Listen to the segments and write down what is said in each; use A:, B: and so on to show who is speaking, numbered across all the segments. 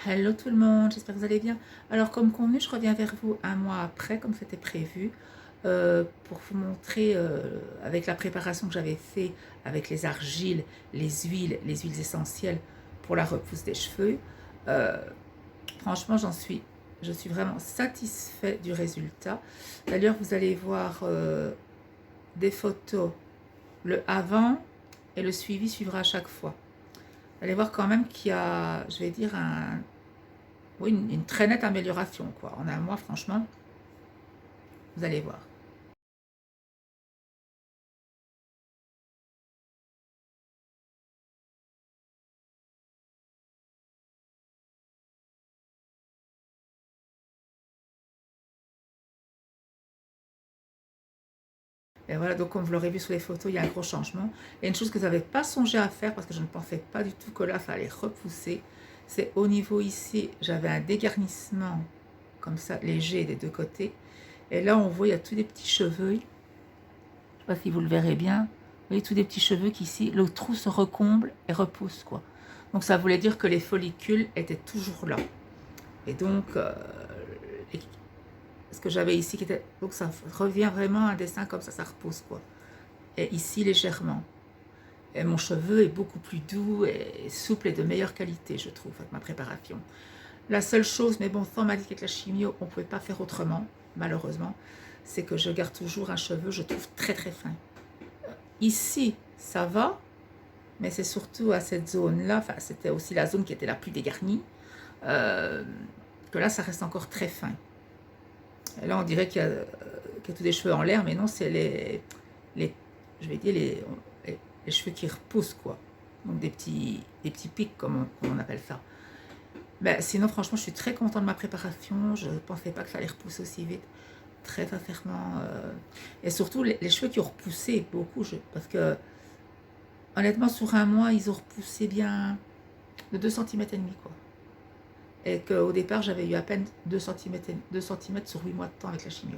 A: Hello tout le monde, j'espère que vous allez bien. Alors comme convenu, je reviens vers vous un mois après, comme c'était prévu, pour vous montrer avec la préparation que j'avais fait avec les argiles, les huiles essentielles pour la repousse des cheveux. Euh, Franchement, je suis vraiment satisfait du résultat. D'ailleurs, vous allez voir des photos, le avant et le suivi suivra à chaque fois. Vous allez voir quand même qu'il y a, je vais dire, oui, une très nette amélioration, quoi. En un mois, franchement, vous allez voir. Et voilà, donc comme vous l'aurez vu sur les photos, il y a un gros changement. Et une chose que je n'avais pas songé à faire, parce que je ne pensais pas du tout que là, ça allait repousser, c'est au niveau ici, j'avais un dégarnissement, comme ça, léger des deux côtés. Et là, on voit, il y a tous des petits cheveux. Je ne sais pas si vous le verrez bien. Vous voyez, tous des petits cheveux qui ici, le trou se recomble et repousse, quoi. Donc ça voulait dire que les follicules étaient toujours là. Et donc, ce que j'avais ici qui était... Donc ça revient vraiment à un dessin comme ça repousse, quoi. Et ici, légèrement. Et mon cheveu est beaucoup plus doux et souple et de meilleure qualité, je trouve, avec ma préparation. La seule chose, mais bon, ça on m'a dit qu'avec la chimio, on ne pouvait pas faire autrement, malheureusement, c'est que je garde toujours un cheveu, je trouve, très très fin. Ici, ça va, mais c'est surtout à cette zone-là, enfin, c'était aussi la zone qui était la plus dégarnie, que là, ça reste encore très fin. Et là, on dirait qu'il y a tous des cheveux en l'air, mais non, c'est je vais dire, les cheveux qui repoussent, quoi. Donc des petits pics, comme on appelle ça. Ben, sinon, franchement, je suis très contente de ma préparation. Je ne pensais pas que ça allait repousser aussi vite. Très sincèrement. Et surtout, les cheveux qui ont repoussé beaucoup. Parce que, honnêtement, sur un mois, ils ont repoussé bien de 2,5 cm, quoi. Et qu'au départ, j'avais eu à peine 2 cm sur 8 mois de temps avec la chimio.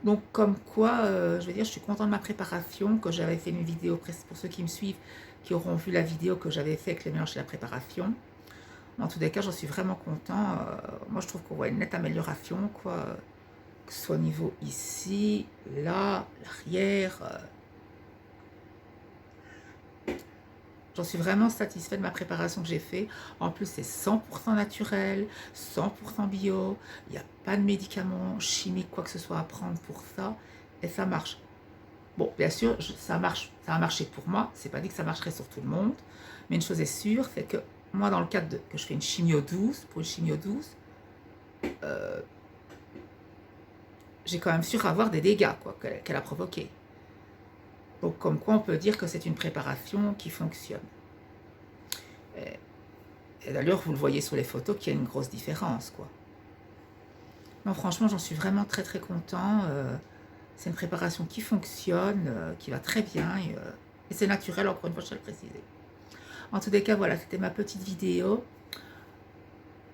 A: Donc, comme quoi, je veux dire, je suis contente de ma préparation, que j'avais fait une vidéo, pour ceux qui me suivent, qui auront vu la vidéo que j'avais fait avec les mélanges et la préparation. En tous les cas, j'en suis vraiment content. Moi, je trouve qu'on voit une nette amélioration, quoi. Que ce soit au niveau ici, là, l'arrière. J'en suis vraiment satisfaite de ma préparation que j'ai fait. En plus, c'est 100% naturel, 100% bio. Il n'y a pas de médicaments chimiques, quoi que ce soit à prendre pour ça. Et ça marche. Bon, bien sûr, ça marche, ça a marché pour moi. C'est pas dit que ça marcherait sur tout le monde. Mais une chose est sûre, c'est que moi, dans le cadre que je fais une chimio douce, pour une chimio douce, j'ai quand même su avoir des dégâts, quoi, qu'elle a provoqués. Donc, comme quoi, on peut dire que c'est une préparation qui fonctionne. Et d'ailleurs, vous le voyez sur les photos qu'il y a une grosse différence, quoi. Non, franchement, j'en suis vraiment très très content. C'est une préparation qui fonctionne, qui va très bien. Et c'est naturel, encore une fois, je tiens à le préciser. En tous les cas, voilà, c'était ma petite vidéo.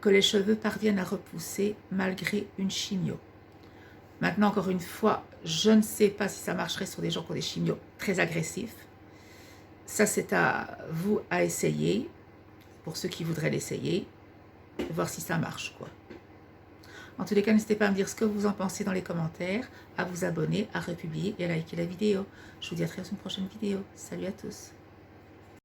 A: Que les cheveux parviennent à repousser malgré une chimio. Maintenant, encore une fois, je ne sais pas si ça marcherait sur des gens qui ont des chimios très agressifs. Ça, c'est à vous à essayer, pour ceux qui voudraient l'essayer, voir si ça marche, quoi. En tous les cas, n'hésitez pas à me dire ce que vous en pensez dans les commentaires, à vous abonner, à republier et à liker la vidéo. Je vous dis à très bientôt sur une prochaine vidéo. Salut à tous.